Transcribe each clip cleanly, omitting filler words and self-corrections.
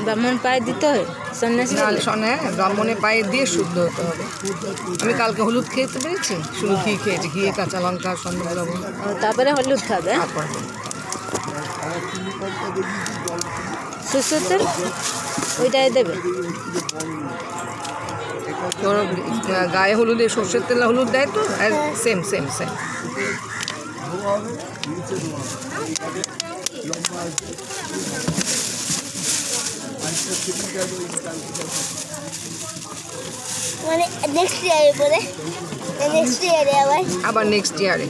ব্রাহ্মণ পায়ে দিতে হয় সন্ন্যাসী ব্রাহ্মণের পায়ে দিয়ে শুদ্ধ হতে হবে। আমি কালকে হলুদ খেতে পেরেছি, শুধু ঘি খেয়েছি, ঘি কাঁচা লঙ্কা সন্দেশ লবণ, তারপরে হলুদ খাবে। সরষের তেল ওইটাই দেবে। তোর গায়ে হলুদে সর্ষের তেল হলুদ দেয় তো, সেম সেম সেম। মানে নেক্সট ইয়ারে বলে, নেক্সট ইয়ারে আবার নেক্সট ইয়ারে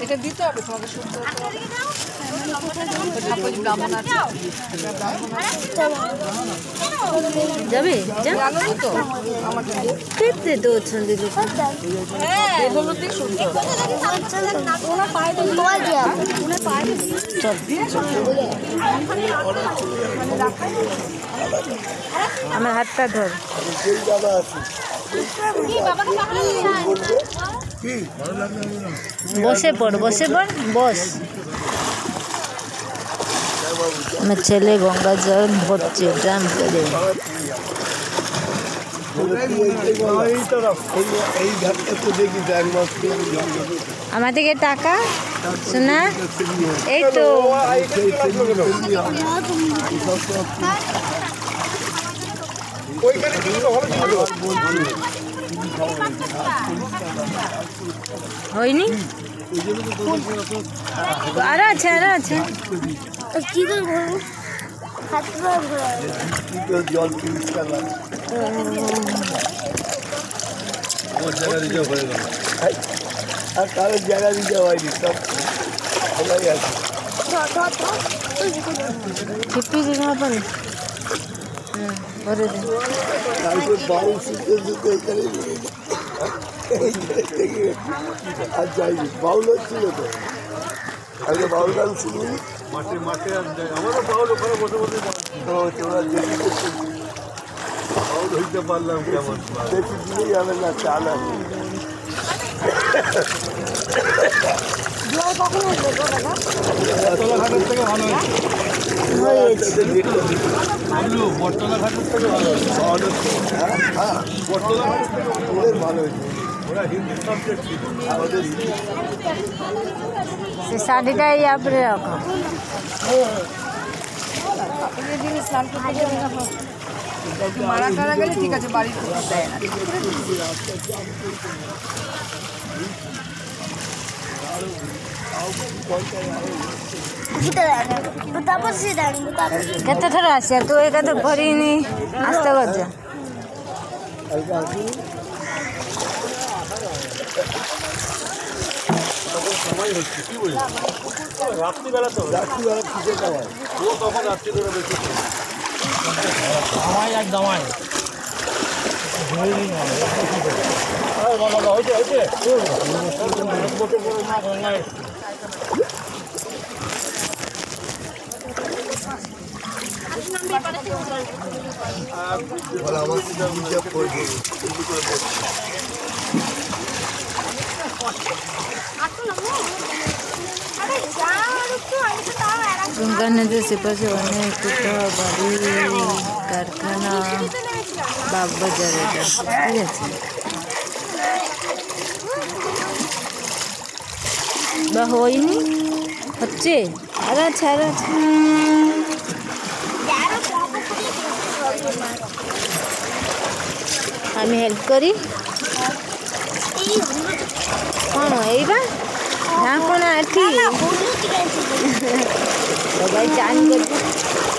এটা দিতে হবে তোমাকে শুদ্ধ ব্রাহ্মণ আছে যাবে তো কেটে তো অଛନ୍ତି আমার হাতটা ধর। বসে পড় বস। আমার ছেলে গঙ্গা জল ভরছে ড্রাম করে। আমার থেকে টাকা শোনা, এই তো হয়নি, আরো আছে কি করবো, জল আমার জায়গা রিজার্ভ হয়ে গেল, আর কারোর জায়গা রিজার্ভ হয়নি, সব খোলাই আছে। বাউল শুনতে শুনতে এখানে আর যাইনি, বাউল হচ্ছিল তো আগে, বাউল গান শুনি মাঠে মাঠে আমারও বাউল ওখানে বসে বসে তোরা দেখি বাউল হইতে পারলাম কেমন, বেশি দিলেই যাবে না, চাল আছে। বটতলাঘাটের থেকে ভালো হয়েছে, বটতলাঘাটের থেকে ভালো হয়েছে, বটতলাঘাটের থেকে ওদের ভালো হয়েছে। ওরা হিন্দি সাবজেক্ট ছিল, ওদের সে শাড়িটা ইয়াপরে রাখো। মারা টারা গেলে ঠিক আছে, বাড়ির দেয় না। କେତେ ଥର ଆସିବା ତୁ ଏକାଥରେ ଭରିନି ଆସ୍ତେ କରିଛ। রাত্রিবেলা তো খিদে খাওয়ায়, ও তখন রাত্রিবেলা বেশি দামাই এক দামাই গঙ্গা নদীর সেপাশে অনেক বাড়ি, কারখানা, বাগবাজার, এটা ঠিক আছে। বা হয়নি, হচ্ছে, আর আছে। আমি হেল্প করি। କ'ଣ ଏଇବା ନା କ'ଣ ଏଠି সবাই চান করতে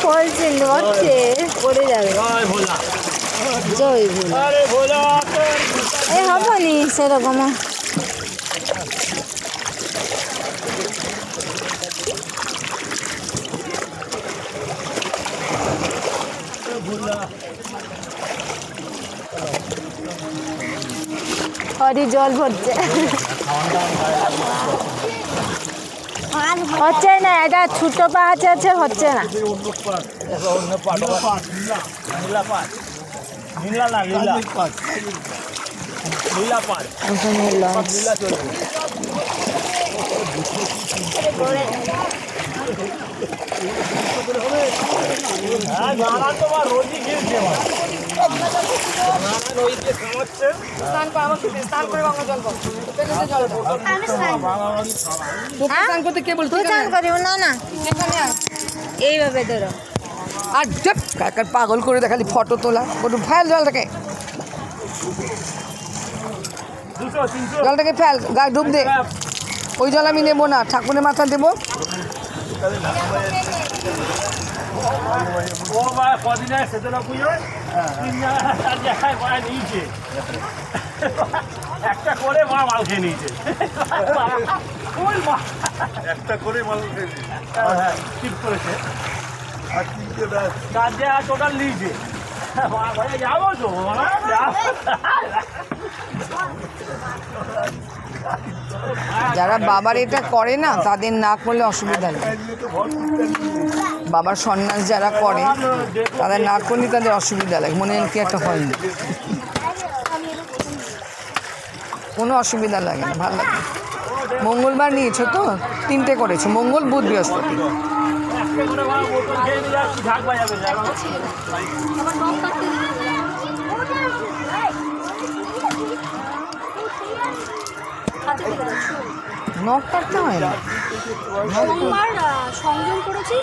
ফলছে, নড়ছে, পড়ে যাবে। জয় ভোলা, এ হবনি সেরকম। হরি জল ভরছে, হচ্ছে না, এটা ছোট পাহাচ আছে, হচ্ছে না। ওখানে লঞ্চ স্নান করে গঙ্গা জল পাবো স্নান করতে কে বলতো তুই চান করিও না না এইভাবে ধরো আর কাকার পাগল করে দেখালি ফটো তোলা বলুন ফেল জলটাকে জলটাকে ফেল গায়ে ডুব দে ওই জল আমি নেবো না ঠাকুরের মাথা দেবো একটা করে মা মাল খেয়ে নিয়েছে একটা করে মানুষ খেয়েছি ঠিক করেছে আর তিনটে ব্যাস চার জায়গা টোটাল নিয়েছে যাবো তো যারা বাবার এটা করে না তাদের না করলে অসুবিধা নেই বাবার সন্ন্যাস যারা করে তাদের না করলে তাদের অসুবিধা লাগে মনে হয় কি একটা হয়নি কোনো অসুবিধা লাগে না ভালো লাগে মঙ্গলবার নিয়েছো তো 3টে করেছো মঙ্গল বুধ বৃহস্পতি নখ কাটতে হয় না সোমবার সংযম করেছি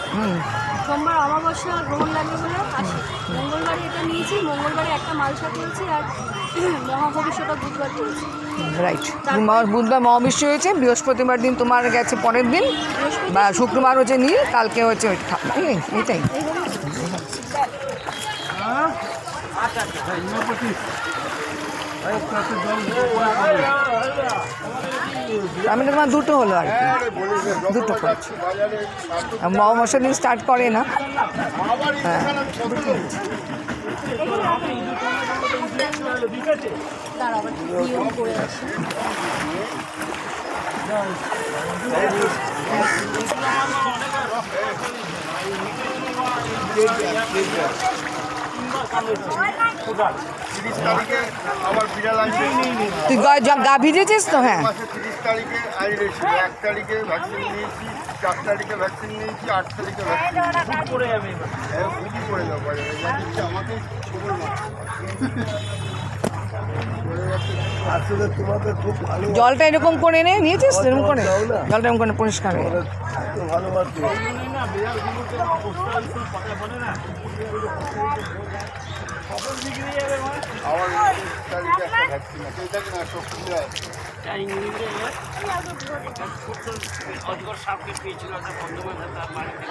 সোমবার অমাবস্যা গ্রহণ লাগবে বলে আসি মঙ্গলবারে এটা নিয়েছি মঙ্গলবারে একটা মালসা করেছি আর মহাভবিষ্যটা বুধবার করেছি রাইট বুধবার মহাবিশ্ব হয়েছে বৃহস্পতিবার দিন তোমার গেছে পরের দিন বা শুক্রবার হচ্ছে নীল কালকে হচ্ছে এটাই আমি তোমার দুটো হলো আর কি দুটো করেছি মহাবর্ষা দিন স্টার্ট করে না হ্যাঁ আবার বিড়াল আসবে তুই গা ভিজেছিস তো হ্যাঁ 30 তারিখে আইরেছি 1 তারিখে ভ্যাকসিন নিয়েছি 4 তারিখে ভ্যাকসিন নিয়েছি 8 তারিখে ভ্যাকসিন করে যাবে খুবই করে যাবো আমাকে আসলে তোমাদের খুব ভালো জলটা এরকম করে নিয়েছিস এরকম করে জলটা এরকম করে পরিষ্কার হয়ে ভালোবাসি আমার তারিখে একটা ভ্যাকসিন আছে এটা না সব খুলে আছে অজগর সাপকে পেয়েছিল তার বাড়িতে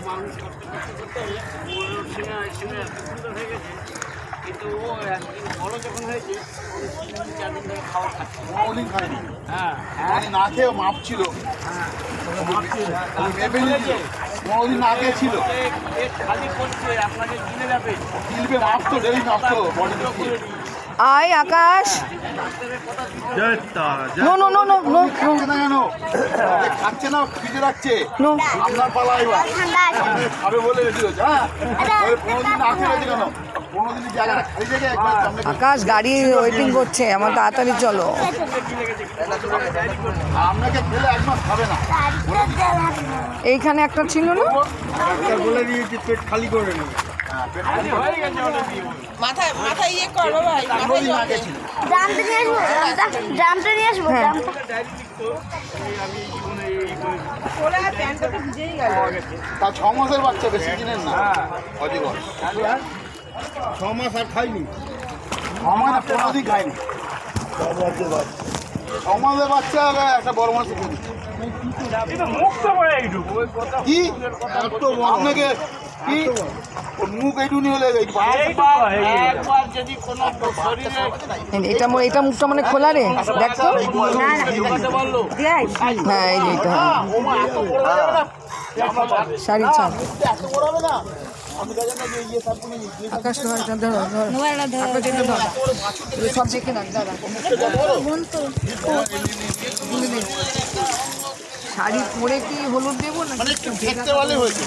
মানুষ করতে হয়ে গেছে কিন্তু ও একদিন বড় যখন হয়েছে 3-4 দিন ধরে খাওয়া খাচ্ছে অনেক খায়নি হ্যাঁ না খেয়ে মাপ ছিল কোনোদিন না খেয়ে ছিল খালি করছে আপনাকে কিনে যাবে কিনবে মাপ তো ডেলি মাপ তো বডি আয় Akash no no no no no খাচ্ছে না কেন খাচ্ছে না ফ্রিজে রাখছে নো আপনার পালা এবার ঠান্ডা আছে খাবে বলে রেখেছিল হ্যাঁ 15 দিন না খেয়ে রয়েছে কেন 15 দিন জায়গা খালি জায়গায় একবার সামনে আকাশ গাড়ি ওয়েটিং করছে আমার তাড়াতাড়ি চলো আপনাকে খেলে এক মাস খাবে না এইখানে একটা ছিল না ডাক্তার বলে দিয়েছি পেট খালি করে নেবে ড্রামটা নিয়ে আসবো হ্যাঁ তা 6 মাসের বাচ্চা বেশি দিনের না অজগর 6 মাস আর খাইনি 6 মাস 15 দিন খাইনি 6 মাসের বাচ্চা একটা বড় মাছ খেয়ে দিচ্ছে কি আপনাকে কি মুখ এইটুনি হলে একবার যদি কোনো শরীরে এটা মুখটা মানে খোলা রে দেখ তো বললো হ্যাঁ এই যে এটা শাড়ি ছাড় আকাশ ধর ধরো আকাশ এটা ধর সব দেখে না দাদা শাড়ি পরে কি হলুদ দেবো না মানে একটু খেতে ভালো হয়েছে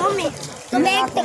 মম্মি তুমি একটা